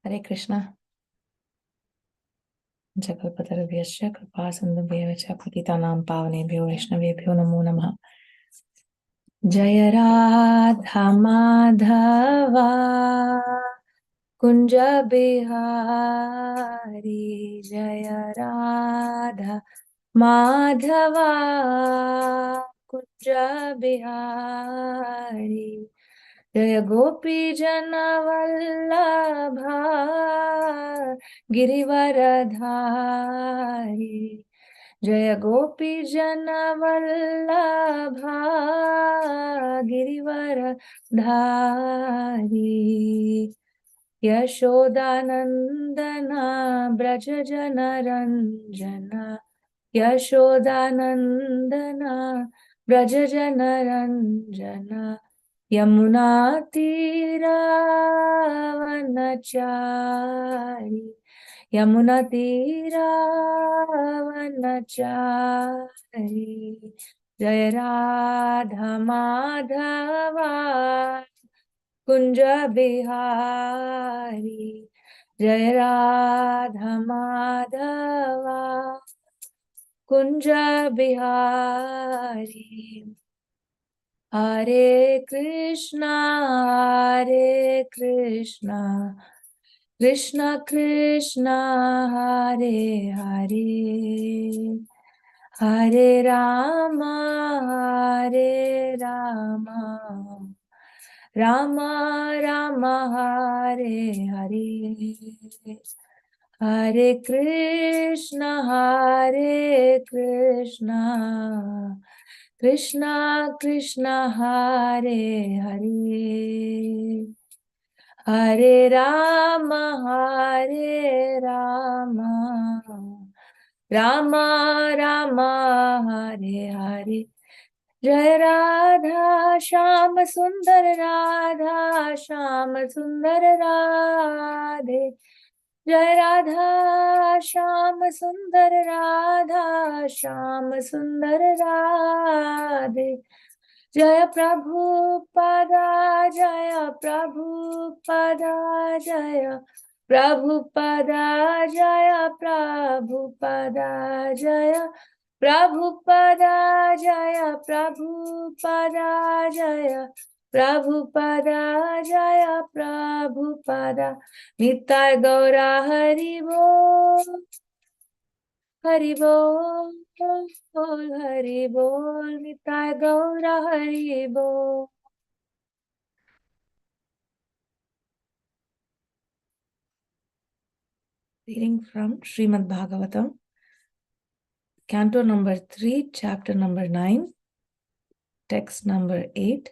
Hare Krishna. Jagalpatarubhyascha kripa sindhubhyevacha patitanam pavanebhyo vaishnavebhyo namo namah. Jaya Radha Madhava Kunja Bihari, Jaya Radha Madhava Kunja Bihari, Jaya Gopi Jana Vallabha Girivaradhari, Jaya Gopi Jana Vallabha Girivaradhari, Yashodanandana Braja Jana Ranjana, Yashodanandana Braja Jana Ranjana, Yamuna Tira Vanachari, Yamuna Tira Vanachari, Jaya Radha Madhava Kunja Bihari, Jaya Radha Madhava Kunja Bihari. Hare Krishna, Krishna Krishna, Hare Hare, Hare Rama, Rama Rama, Hare Hare, Hare Krishna, Krishna Krishna, Hare Hare, Hare Rama, Rama Rama, Hare Hare. Jai Radha Shyam Sundar Radha Shyam Sundar Radhe, Jai Radha Shyam Sundar Radha Shyam Sundar Radhe, Jaya Prabhupada, Jaya Prabhupada, Jaya Prabhupada, Jaya Prabhupada, Jaya Prabhupada, Jaya Prabhupada, Jaya Prabhupada, Jaya Prabhupada, Nitai Gaura Hari Bol, Hari Bol, Hari Bol, Nitai Gaura Hari Bol. Reading from Srimad Bhagavatam, Canto number 3, chapter number 9, text number 8.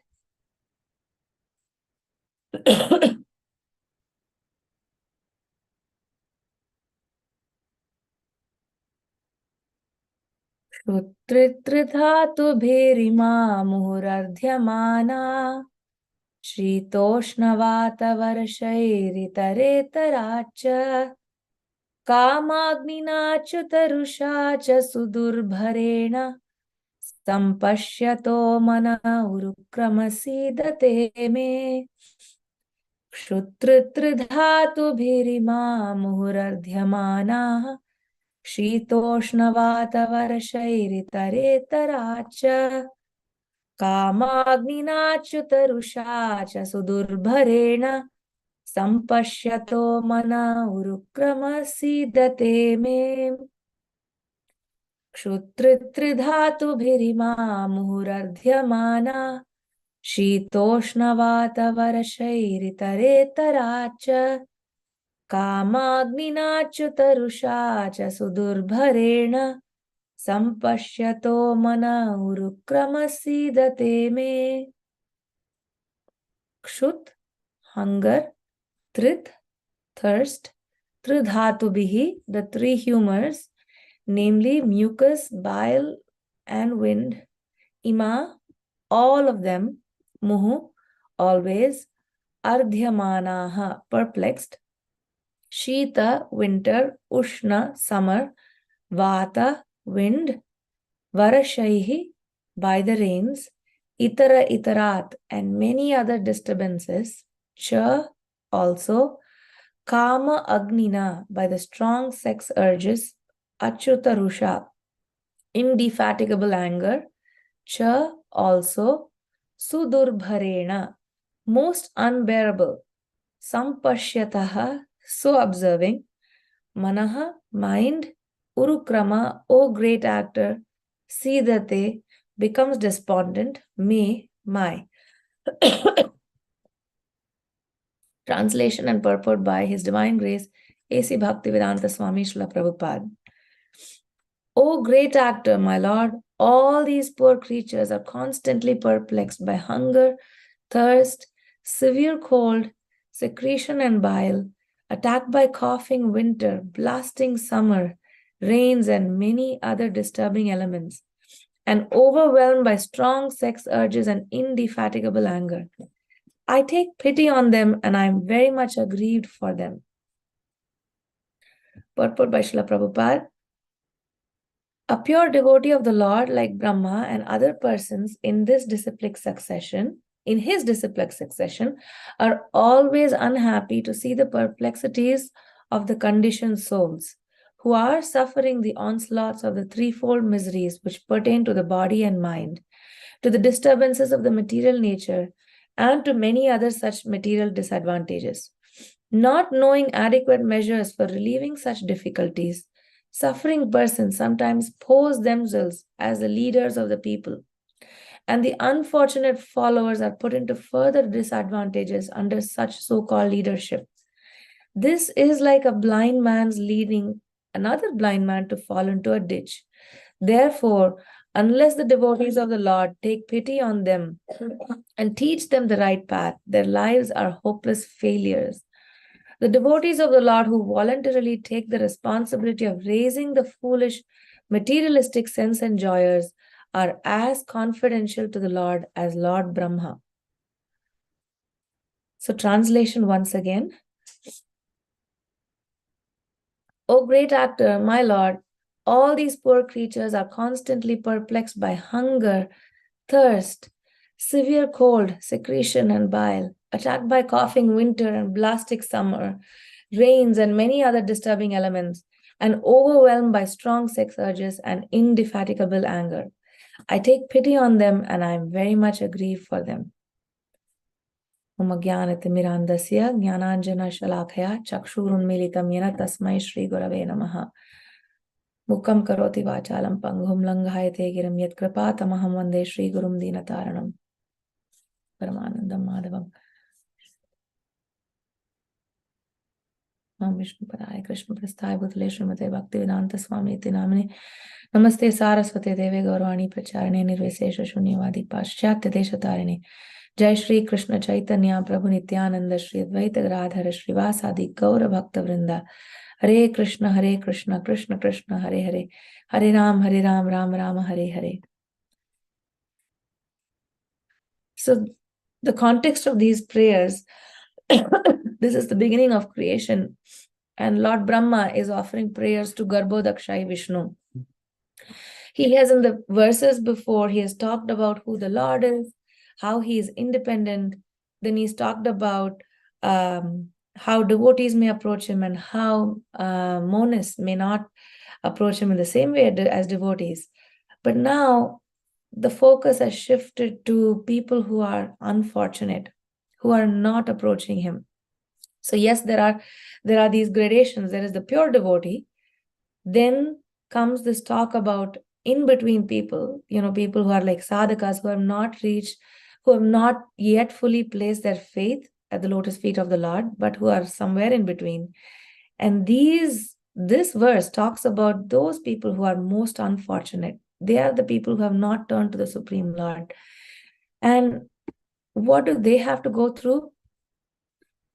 Shrutritrithaturbhirima muhurardhyamana Shitoshnavatavarshairitaretaracha Kamagnina chutarusha cha sudurбharena Sampashyato mana urukramasidate me Shrutritrithaturbhirima muhurardhyamana Shitoshnavatavarshairitaretaracha Kamagninachutarusha cha sudurбharena Sampashyato mana urukramasidate me Kshutrittridhatubhirima muhurardhyamana Shitoshnavatavarshairitaretaracha Kamagninachutarusha cha sudurбharena Sampashyato mana urukramasidate me. Kshut, hunger, trit, thirst, tridhatubihi, the three humors, namely mucus, bile, and wind, ima, all of them, muhu, always, ardhyamanaha, perplexed, shita, winter, ushna, summer, vata, wind, varashaihi, by the rains, itara itarat, and many other disturbances, cha, also, Kama Agnina, by the strong sex urges, Achyuta Rusha, indefatigable anger, Cha, also, Sudurbharena, most unbearable, Sampashyataha, so observing, Manaha, mind, Urukrama, O great actor, Sidate, becomes despondent, me, my. Translation and purport by His Divine Grace, A.C. Bhaktivedanta Swami Srila Prabhupada. O great actor, my Lord, all these poor creatures are constantly perplexed by hunger, thirst, severe cold, secretion and bile, attacked by coughing winter, blasting summer, rains, and many other disturbing elements, and overwhelmed by strong sex urges and indefatigable anger. I take pity on them and I am very much aggrieved for them. Purport by Srila Prabhupada. A pure devotee of the Lord, like Brahma and other persons in his disciplic succession, are always unhappy to see the perplexities of the conditioned souls, who are suffering the onslaughts of the threefold miseries which pertain to the body and mind, to the disturbances of the material nature, and to many other such material disadvantages. Not knowing adequate measures for relieving such difficulties, suffering persons sometimes pose themselves as the leaders of the people, and the unfortunate followers are put into further disadvantages under such so-called leadership. This is like a blind man's leading another blind man to fall into a ditch. Therefore, unless the devotees of the Lord take pity on them and teach them the right path, their lives are hopeless failures. The devotees of the Lord who voluntarily take the responsibility of raising the foolish, materialistic sense enjoyers are as confidential to the Lord as Lord Brahma. So, translation once again. O great actor, my Lord, all these poor creatures are constantly perplexed by hunger, thirst, severe cold, secretion, and bile, attacked by coughing winter and blasting summer, rains, and many other disturbing elements, and overwhelmed by strong sex urges and indefatigable anger. I take pity on them and I am very much aggrieved for them. Om Jnanatimirandasya Jnananjana Shalakaya Chakshurunmilitam Yena Tasmai Shri Gurave Namaha. Mukam karoti vachalam panghum langhayate giram yat kripa tamaham vande Shri Gurum Dinataranam. Paramanandam Madhavam. Nam Vishnu Padaya Krishna Prasthaya Bhutale Srimate Bhaktivedanta Swami Iti Namane. Namaste Saraswate Deve Gaurvani Pracharane Nirvesesha Shunyavadi Paschatya Deshatarane. Jai Shri Krishna Chaitanya Prabhu Nityananda Shri Advaita Gadadhara Srivasadi Gaura Bhakta Vrinda. Hare Krishna, Krishna Krishna, Hare Hare. Hare Ram, Ram Ram, Hare Hare. So the context of these prayers, this is the beginning of creation. And Lord Brahma is offering prayers to Garbhodakshai Vishnu. He has in the verses before, he has talked about who the Lord is, how he is independent. Then he's talked about how devotees may approach him and how monists may not approach him in the same way as devotees. But now the focus has shifted to people who are unfortunate, who are not approaching him. So yes, there are these gradations. There is the pure devotee. Then comes this talk about in between people, people who are like sadhakas, who have not reached, who have not yet fully placed their faith at the lotus feet of the Lord, but who are somewhere in between. And this verse talks about those people who are most unfortunate. They are the people who have not turned to the Supreme Lord. And what do they have to go through?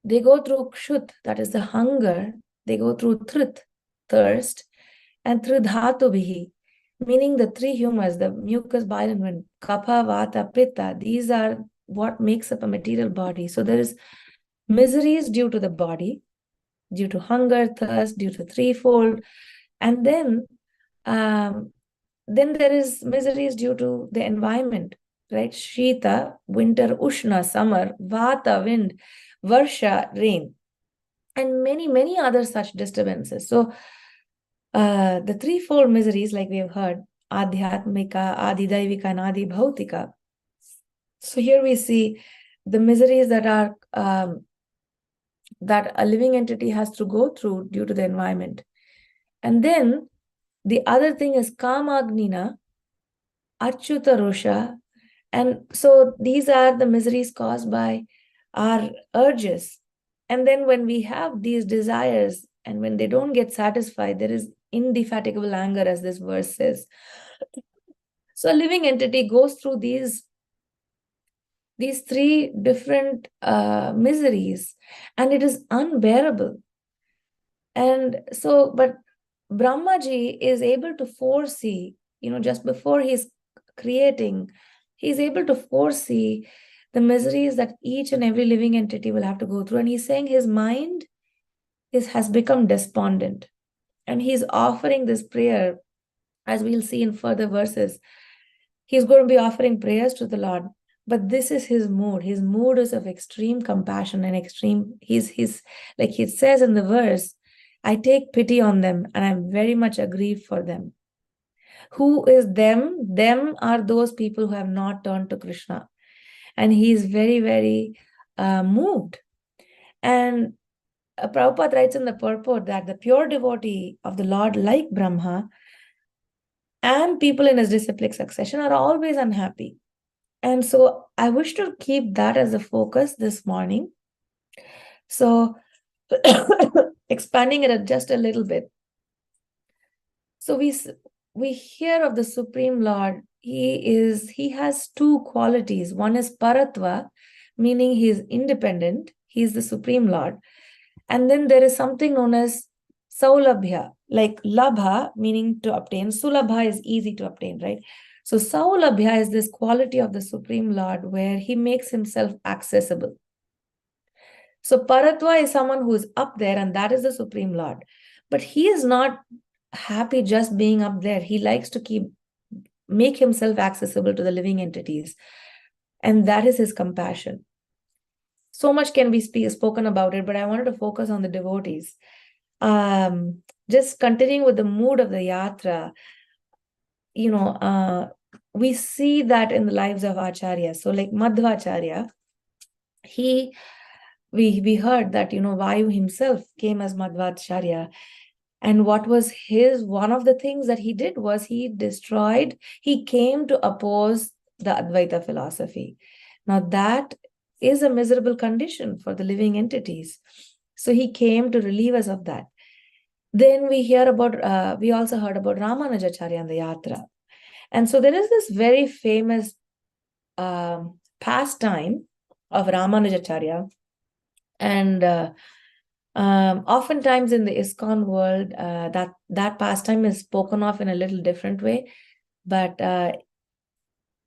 They go through kshut, that is the hunger. They go through trit, thirst, and tridhatubihi, meaning the three humors, the mucus, bile, and wind, kapha, vata, pitta. These are what makes up a material body. So there is miseries due to the body, due to hunger, thirst, due to threefold, and then there is miseries due to the environment, right? Shita, winter, Ushna, summer, Vata, wind, Varsha, rain. and many, many other such disturbances. So the threefold miseries, like we have heard, Adhyatmika, Adidaivika, and Adibhautika. So here we see the miseries that are that a living entity has to go through due to the environment. And then the other thing is Kamagnina, Achyuta Rosha. And so these are the miseries caused by our urges. And then when we have these desires and when they don't get satisfied, there is indefatigable anger, as this verse says. So a living entity goes through these three different miseries, and it is unbearable. And so, but Brahmaji is able to foresee, just before he's creating, he's able to foresee the miseries that each and every living entity will have to go through. And he's saying his mind has become despondent. And he's offering this prayer, as we'll see in further verses. He's going to be offering prayers to the Lord. But this is his mood. His mood is of extreme compassion and extreme, he's like he says in the verse, I take pity on them and I'm very much aggrieved for them. Who is them? Them are those people who have not turned to Krishna. And he is very, very moved. And Prabhupada writes in the purport that the pure devotee of the Lord, like Brahma, and people in his disciplic succession are always unhappy. And so I wish to keep that as a focus this morning. So expanding it just a little bit. So we hear of the Supreme Lord. He has two qualities. One is Paratva, meaning he is independent. He is the Supreme Lord. And then there is something known as Saulabhya, like Labha, meaning to obtain. Sulabha is easy to obtain, right? So Saulabhya is this quality of the Supreme Lord where he makes himself accessible. So Paratva is someone who is up there, and that is the Supreme Lord. But he is not happy just being up there. He likes to make himself accessible to the living entities. And that is his compassion. So much can be spoken about it, but I wanted to focus on the devotees. Just continuing with the mood of the yatra, we see that in the lives of Acharya. So like Madhvacharya, we heard that, Vayu himself came as Madhvacharya. And what was one of the things that he did was he came to oppose the Advaita philosophy. Now that is a miserable condition for the living entities. So he came to relieve us of that. Then we also heard about Ramanujacharya and the Yatra. And so there is this very famous pastime of Ramanujacharya. And oftentimes in the ISKCON world, that pastime is spoken of in a little different way. But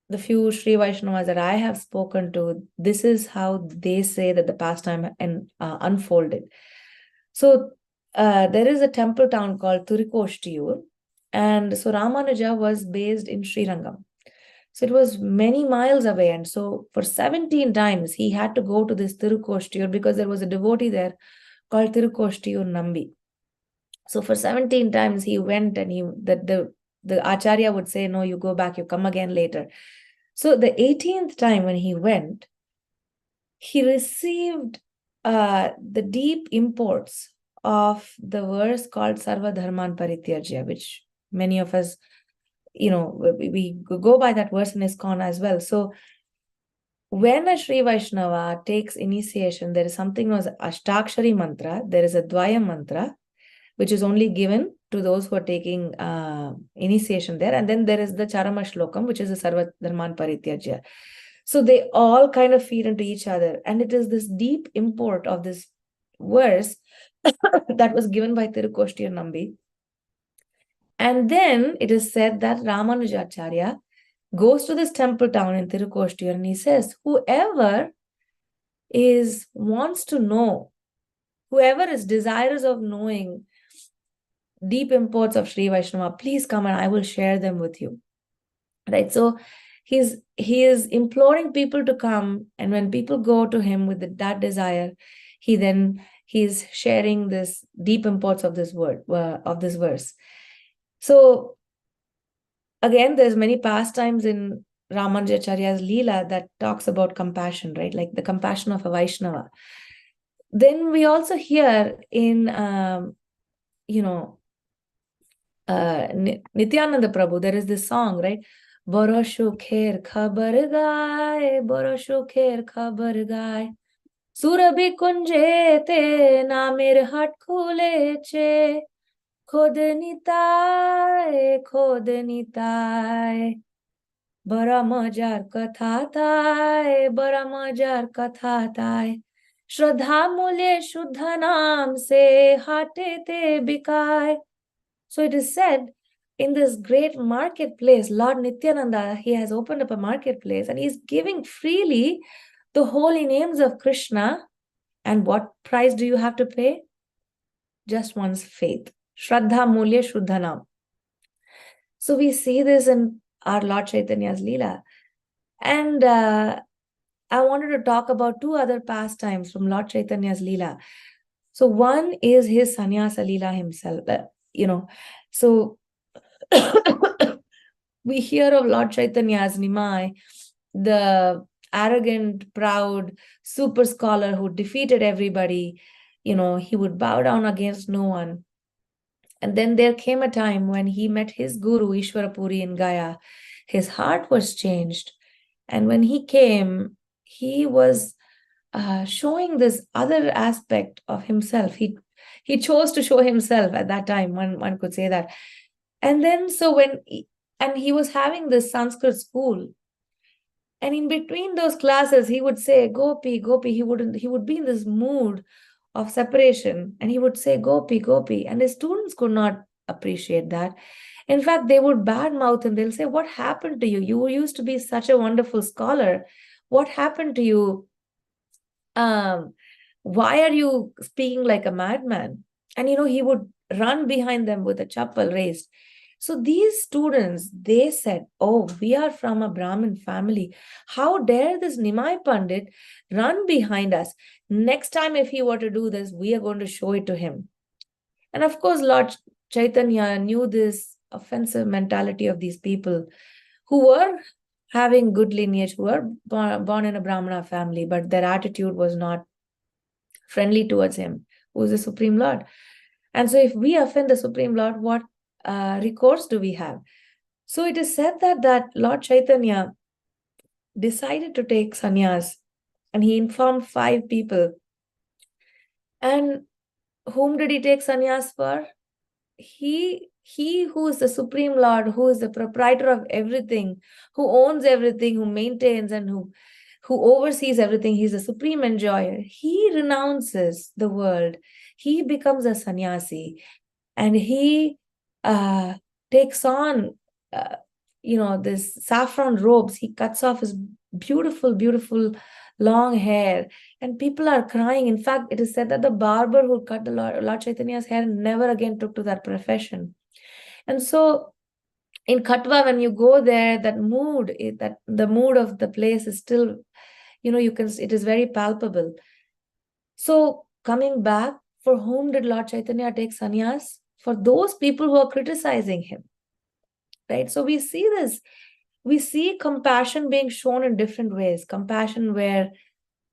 the few Sri Vaishnavas that I have spoken to, this is how they say that the pastime unfolded. So there is a temple town called Turikoshtiyur. And so Ramanuja was based in Srirangam. So it was many miles away. And so for 17 times, he had to go to this Tirukoshtiyur because there was a devotee there called Tirukoshtiyur Nambi. So for 17 times he went, and the Acharya would say, no, you go back, you come again later. So the 18th time when he went, he received the deep imports of the verse called Sarva Dharman Parityajya, which many of us, we go by that verse in ISKCON as well. So when a Sri Vaishnava takes initiation, there is something known as Ashtakshari mantra, there is a Dvaya mantra, which is only given to those who are taking initiation there. And then there is the Charama Shlokam, which is the Sarva Dharman Parityajya. So they all kind of feed into each other. And it is this deep import of this verse that was given by Tirukoshtiyur Nambi. And then it is said that Ramanujacharya goes to this temple town in Tirukoshtiyur and he says, whoever wants to know, whoever is desirous of knowing deep imports of Sri Vaishnava, please come and I will share them with you. Right? So he is imploring people to come, and when people go to him with that desire, he then he's sharing this deep imports of this word, of this verse. So again, there's many pastimes in Ramanujacharya's Leela that talks about compassion, right? Like the compassion of a Vaishnava. Then we also hear in, Nityananda Prabhu, there is this song, right? Boro shukher khabar gaye, boro shukher khabar gaye. Surabhi kunje te namer hat khuleche. Khod nitai. Bara majar katha tai. Shraddha mule shuddha naam se hate te bikaye. So it is said in this great marketplace, Lord Nityananda, he has opened up a marketplace and he's giving freely the holy names of Krishna. And what price do you have to pay? Just one's faith. Shraddha mulya shuddhanam. So we see this in our Lord Chaitanya's Leela. And I wanted to talk about two other pastimes from Lord Chaitanya's Leela. So one is his sannyasa Leela himself. So we hear of Lord Chaitanya's Nimai, the arrogant, proud, super scholar who defeated everybody. He would bow down against no one. And then there came a time when he met his guru, Ishwarapuri in Gaya. His heart was changed. And when he came, he was showing this other aspect of himself. He chose to show himself at that time, one could say that. And then he was having this Sanskrit school. And in between those classes, he would say, Gopi, Gopi. He would be in this mood of separation. And he would say, Gopi, Gopi. And his students could not appreciate that. In fact, they would badmouth him. They'll say, what happened to you? You used to be such a wonderful scholar. What happened to you? Why are you speaking like a madman? And, he would run behind them with a chappal raised. So these students, they said, oh, we are from a Brahmin family. How dare this Nimai Pandit run behind us? Next time, if he were to do this, we are going to show it to him. And of course, Lord Chaitanya knew this offensive mentality of these people who were having good lineage, who were born in a Brahmana family, but their attitude was not friendly towards him, who is the Supreme Lord. And so if we offend the Supreme Lord, what recourse do we have? So it is said that Lord Chaitanya decided to take sannyas, and he informed 5 people. And whom did he take sannyas for? He who is the Supreme Lord, who is the proprietor of everything, who owns everything, who maintains and who oversees everything. He's the supreme enjoyer. He renounces the world. He becomes a sannyasi, and he takes on, this saffron robes. He cuts off his beautiful, beautiful long hair, and people are crying. In fact, it is said that the barber who cut the Lord Chaitanya's hair never again took to that profession. And so in Katwa, when you go there, that the mood of the place is still, it is very palpable. So coming back, for whom did Lord Chaitanya take sannyas? For those people who are criticizing him, right? So we see this. We see compassion being shown in different ways. Compassion where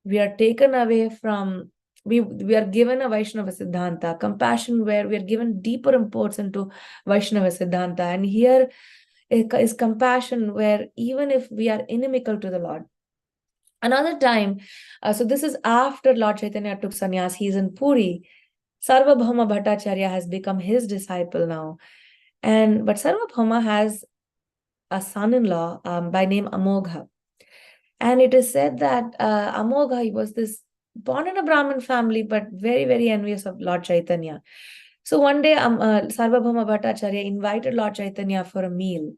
we are taken away from, we are given a Vaishnava Siddhanta. Compassion where we are given deeper imports into Vaishnava Siddhanta. And here is compassion where even if we are inimical to the Lord. Another time, so this is after Lord Chaitanya took sannyas, he's in Puri. Sarvabhauma Bhattacharya has become his disciple now. But Sarvabhauma has a son-in-law by name Amogha. And it is said that Amogha, he was born in a Brahmin family, but very, very envious of Lord Chaitanya. So one day, Sarvabhauma Bhattacharya invited Lord Chaitanya for a meal.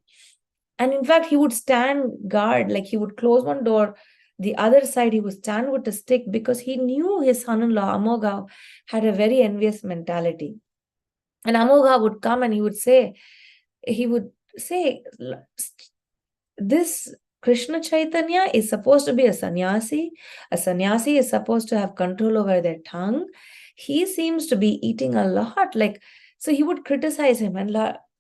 And in fact, he would stand guard, like he would close one door, the other side he would stand with a stick, because he knew his son-in-law, Amogha, had a very envious mentality. And Amogha would come and he would say, this Krishna Chaitanya is supposed to be a sannyasi. A sannyasi is supposed to have control over their tongue. he seems to be eating a lot. Like, so he would criticize him, and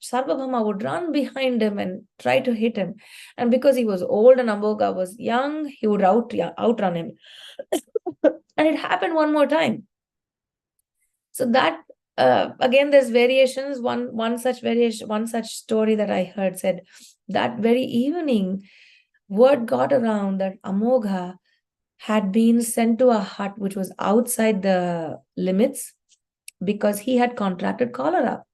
Sarvabhauma would run behind him and try to hit him. And because he was old and Amboga was young, he would outrun him. And it happened one more time. So that again, there's variations. One such variation, one such story that I heard said that very evening, word got around that Amogha had been sent to a hut which was outside the limits because he had contracted cholera,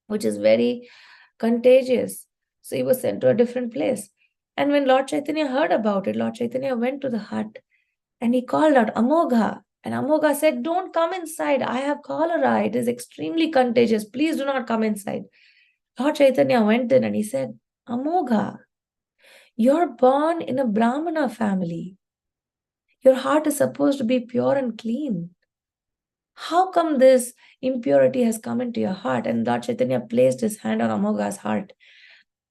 which is very contagious. So he was sent to a different place. And when Lord Chaitanya heard about it, Lord Chaitanya went to the hut and he called out, Amogha. And Amogha said, don't come inside. I have cholera. It is extremely contagious. Please do not come inside. Lord Chaitanya went in and he said, Amogha, you're born in a Brahmana family. Your heart is supposed to be pure and clean. How come this impurity has come into your heart? And Lord Chaitanya placed his hand on Amogha's heart,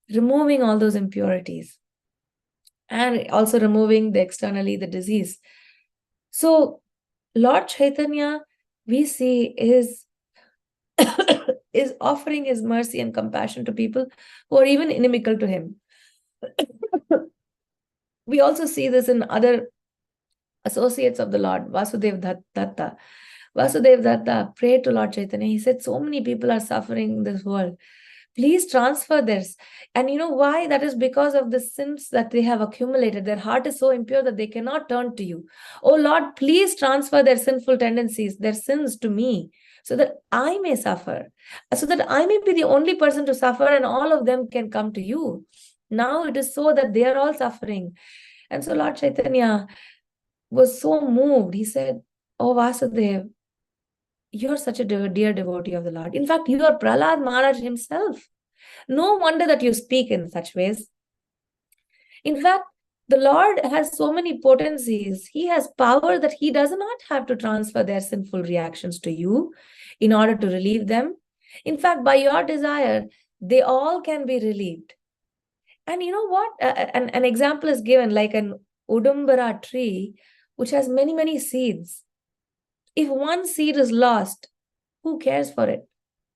removing all those impurities and also removing the disease. So Lord Chaitanya, we see, is offering his mercy and compassion to people who are even inimical to him. We also see this in other associates of the Lord, Vasudev Datta. Vasudev Datta prayed to Lord Chaitanya. He said, so many people are suffering in this world. Please transfer this. And you know why? That is because of the sins that they have accumulated. Their heart is so impure that they cannot turn to you. Oh Lord, please transfer their sinful tendencies, their sins to me, so that I may suffer, so that I may be the only person to suffer and all of them can come to you. Now it is so that they are all suffering. And so Lord Chaitanya was so moved. He said, oh Vasudev, you're such a dear devotee of the Lord. In fact, you are Prahlad Maharaj himself. No wonder that you speak in such ways. In fact, the Lord has so many potencies. He has power that he does not have to transfer their sinful reactions to you in order to relieve them. In fact, by your desire, they all can be relieved. And you know what? An example is given, like an Udumbara tree, which has many, many seeds. If one seed is lost, who cares for it?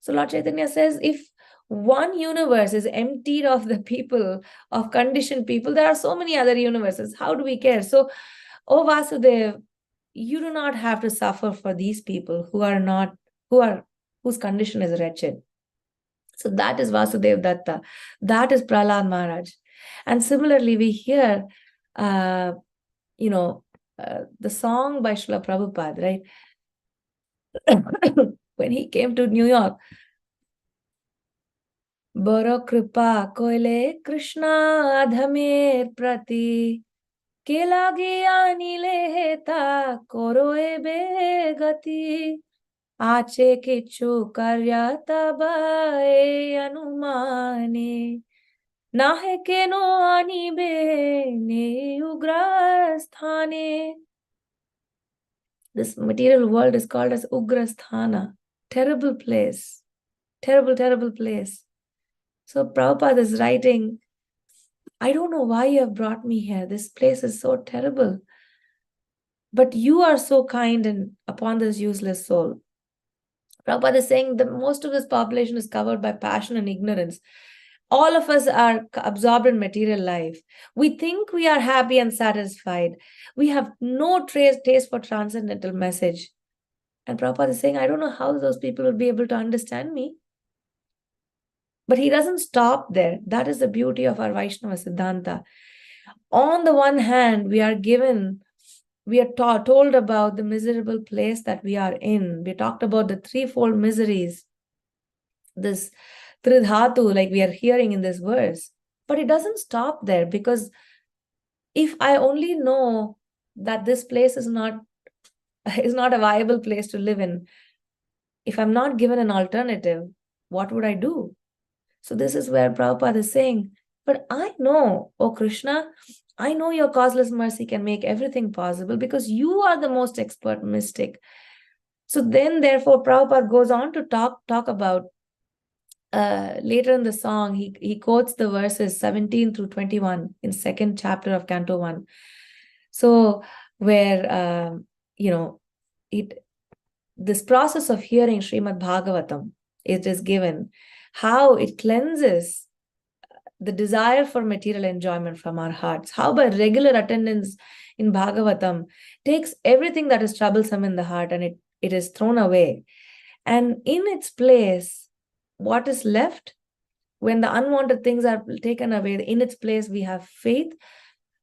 So Lord Chaitanya says, if one universe is emptied of the people, of conditioned people, there are so many other universes. How do we care? So, oh Vasudev, you do not have to suffer for these people whose condition is wretched. So that is Vasudev Datta. That is Prahlad Maharaj. And similarly, we hear, the song by Srila Prabhupada, right? When he came to New York, Boro kripa koile Krishna adhamer prati kelagi anile heta koroe begati ache kichu karya tabae anumane nahe keno anibe ne ugrasthane. This material world is called as Ugrasthana, terrible place, terrible, terrible place. So Prabhupada is writing, I don't know why you have brought me here. This place is so terrible. But you are so kind and upon this useless soul. Prabhupada is saying that most of this population is covered by passion and ignorance. All of us are absorbed in material life. We think we are happy and satisfied. We have no taste for transcendental message. And Prabhupada is saying, I don't know how those people will be able to understand me. But he doesn't stop there. That is the beauty of our Vaishnava Siddhanta. On the one hand, we are told about the miserable place that we are in. We talked about the threefold miseries. This Tridhatu, like we are hearing in this verse. But it doesn't stop there, because if I only know that this place is not a viable place to live in, if I'm not given an alternative, what would I do? So this is where Prabhupada is saying, but I know, oh Krishna, I know your causeless mercy can make everything possible because you are the most expert mystic. So then, therefore, Prabhupada goes on to talk about later in the song, he quotes the verses 17 through 21 in second chapter of Canto 1. So where, this process of hearing Srimad Bhagavatam, it is given, how it cleanses the desire for material enjoyment from our hearts, how by regular attendance in Bhagavatam takes everything that is troublesome in the heart and it is thrown away. And in its place, what is left when the unwanted things are taken away, in its place we have faith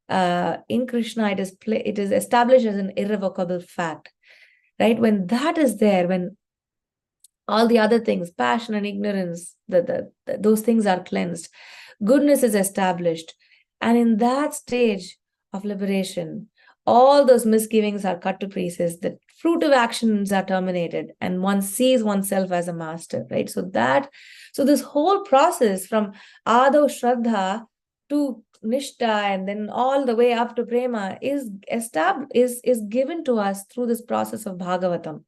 in Krishna. It is established as an irrevocable fact, right? When that is there, when all the other things, passion and ignorance, those things are cleansed, goodness is established, and in that stage of liberation, all those misgivings are cut to pieces, the fruitive actions are terminated, and one sees oneself as a master, right? So this whole process from Ado Shraddha to Nishta and then all the way up to Prema is given to us through this process of Bhagavatam.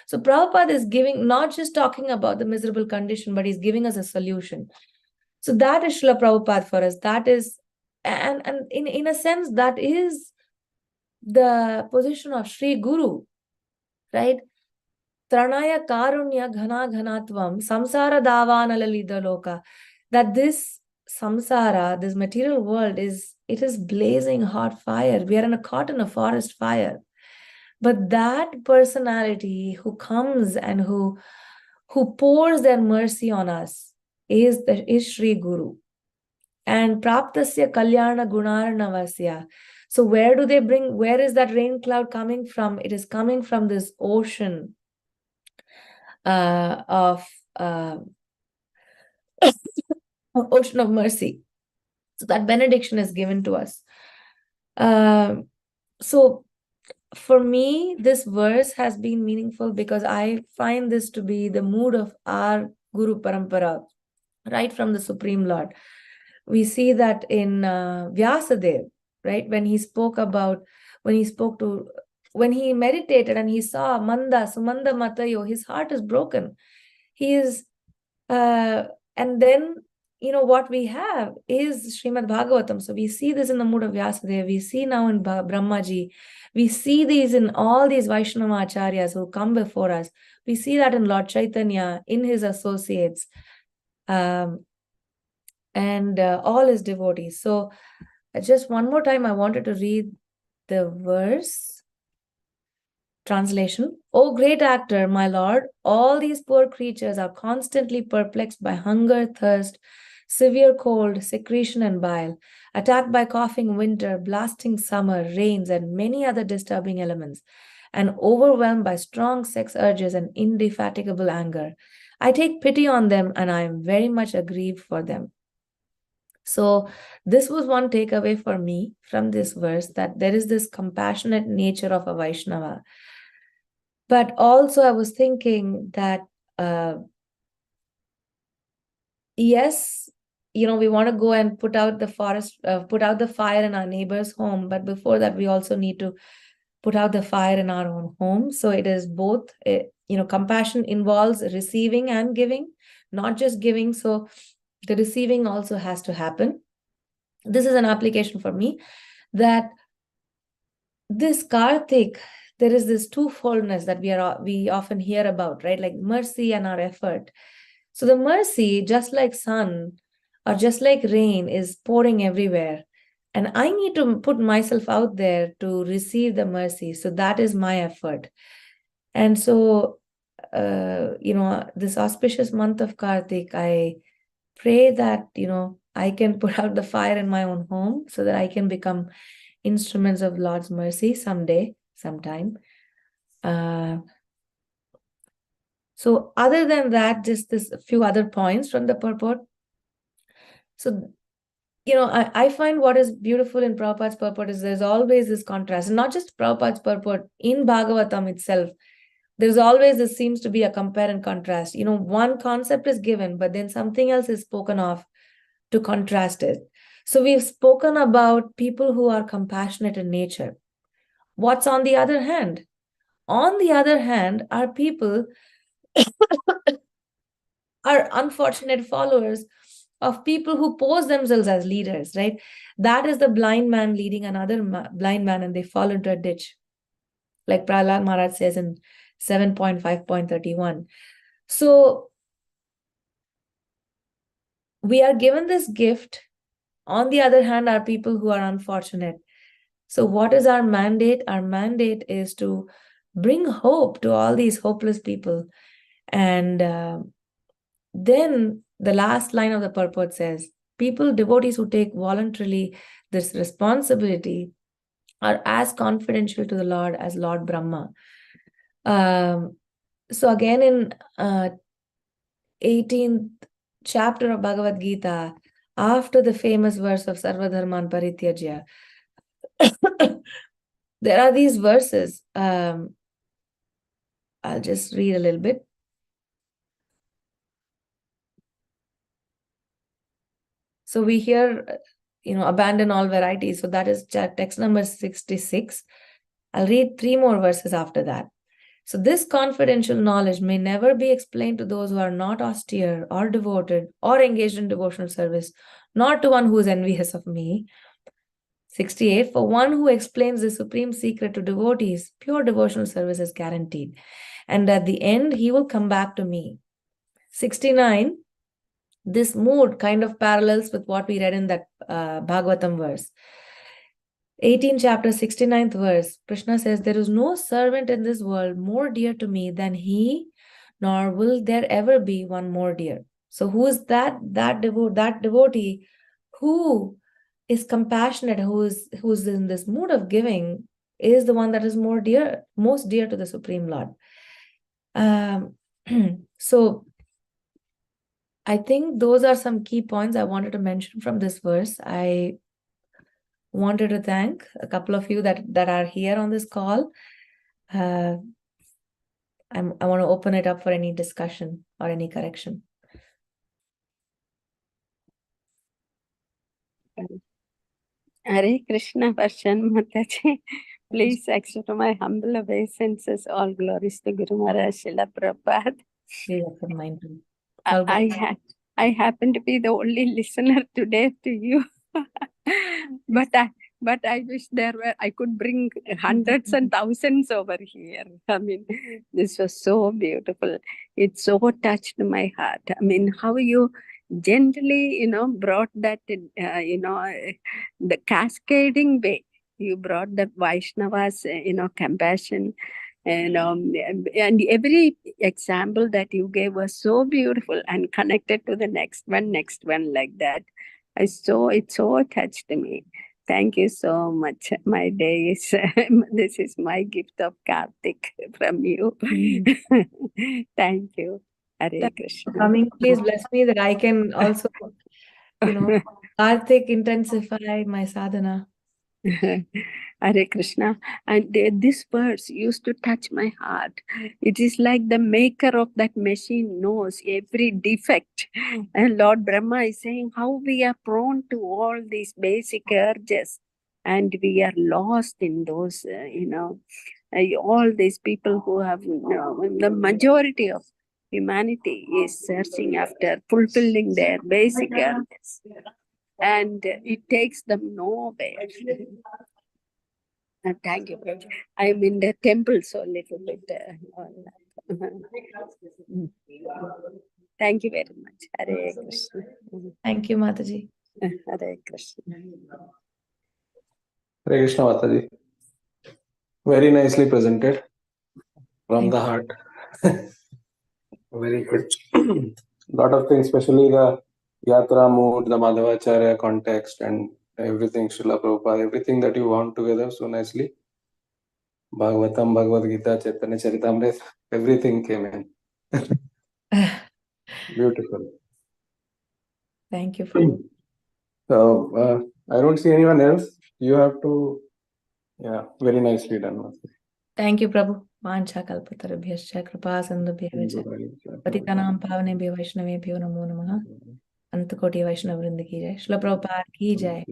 So Prabhupada is not just talking about the miserable condition, but he's giving us a solution. So that is Srila Prabhupada for us. That is, and in a sense, that is the position of Sri Guru, right? Tranaya karunya ghana ghanatvam samsara davana lalida loka. That this samsara, this material world is blazing hot fire. We are caught in a forest fire. But that personality who comes and who pours their mercy on us is Sri Guru. And praptasya kalyana gunarnavasya. So where is that rain cloud coming from? It is coming from this ocean of ocean of mercy. So that benediction is given to us. So for me, this verse has been meaningful because I find this to be the mood of our Guru Parampara, right from the Supreme Lord. We see that in Vyasadeva, right? When he meditated and he saw Sumanda Matayo, his heart is broken. He is, and then, what we have is Srimad Bhagavatam. So we see this in the mood of Vyasadeva. We see now in Brahmaji. We see these in all these Vaishnava Acharyas who come before us. We see that in Lord Chaitanya, in his associates, and all his devotees. So just one more time, I wanted to read the verse. Translation. O great actor, my lord, all these poor creatures are constantly perplexed by hunger, thirst, severe cold, secretion and bile, attacked by coughing winter, blasting summer, rains, and many other disturbing elements, and overwhelmed by strong sex urges and indefatigable anger. I take pity on them, and I am very much aggrieved for them. So this was one takeaway for me from this verse, that there is this compassionate nature of a Vaishnava. But also I was thinking that, yes, we want to go and put out the fire in our neighbor's home. But before that, we also need to put out the fire in our own home. So it is both, compassion involves receiving and giving, not just giving. So the receiving also has to happen. This is an application for me, that this Karthik, there is this twofoldness that we often hear about, right? Like mercy and our effort. So the mercy, just like sun or just like rain, is pouring everywhere. And I need to put myself out there to receive the mercy. So that is my effort. And so, this auspicious month of Karthik, I pray that, I can put out the fire in my own home so that I can become instruments of Lord's mercy sometime. So other than that, just this few other points from the purport. So, I find what is beautiful in Prabhupada's purport is there's always this contrast, and not just Prabhupada's purport, in Bhagavatam itself, this seems to be a compare and contrast. One concept is given, but then something else is spoken of to contrast it. So we've spoken about people who are compassionate in nature. What's on the other hand? On the other hand, are people are unfortunate followers of people who pose themselves as leaders, right? That is the blind man leading another blind man, and they fall into a ditch. Like Prahlad Maharaj says in 7.5.31. So we are given this gift. On the other hand, are people who are unfortunate. So what is our mandate? Our mandate is to bring hope to all these hopeless people. And then the last line of the purport says, people, devotees who take voluntarily this responsibility are as confidential to the Lord as Lord Brahma. So again, in 18th chapter of Bhagavad Gita, after the famous verse of Sarvadharman Parityajya, there are these verses. I'll just read a little bit. So we hear, abandon all varieties. So that is text number 66. I'll read 3 more verses after that. So this confidential knowledge may never be explained to those who are not austere or devoted or engaged in devotional service, not to one who is envious of me. 68, for one who explains the supreme secret to devotees, pure devotional service is guaranteed. And at the end, he will come back to me. 69, this mood kind of parallels with what we read in that Bhagavatam verse. 18 chapter 69th verse, Krishna says, there is no servant in this world more dear to me than he, nor will there ever be one more dear. So who is that devotee who is compassionate, who's in this mood of giving, is the one that is most dear to the Supreme Lord. So I think those are some key points I wanted to mention from this verse. I wanted to thank a couple of you that are here on this call. I want to open it up for any discussion or any correction. Hare Krishna, Varsana Mataji. Please accept my humble obeisances. All glories to Guru Maharaj Srila Prabhupada. Yeah, mine too. I happen to be the only listener today to you. But I wish I could bring hundreds and thousands over here. I mean, this was so beautiful. It so touched my heart. I mean, how you gently, brought that, the cascading way. You brought the Vaishnavas, compassion. And every example that you gave was so beautiful and connected to the next one like that. It so touched me. Thank you so much. My day is this is my gift of Kartik from you. Thank you. Hare Krishna. Coming, please bless me that I can also, Kartik intensify my sadhana. Hare Krishna. And this verse used to touch my heart. It is like the maker of that machine knows every defect. And Lord Brahma is saying how we are prone to all these basic urges. And we are lost in those, all these people who have, the majority of humanity is searching after fulfilling their basic urges. And it takes them nowhere. Thank you. I'm in the temple, so a little bit. Thank you very much. Hare Krishna. Thank you, Mataji. Hare Krishna. Hare Krishna, Mataji. Very nicely presented from the heart. Very good. Lot of things, especially the Yatra mood, the Madhavacharya context, and everything, Srila Prabhupada, everything that you wound together so nicely. Bhagavatam, Bhagavad Gita, Chaitanya Charitamrita, everything came in. Beautiful. Thank you. For So, I don't see anyone else. You have to, very nicely done. Thank you, Prabhu. Vancha kalpatarabhyascha kripa sandabhyascha patitanam pavnebhyo vaishnavebhyo namo namaha. Antakoti Vaishnava Vrinda ki jai. Srila Prabhupada ki jai.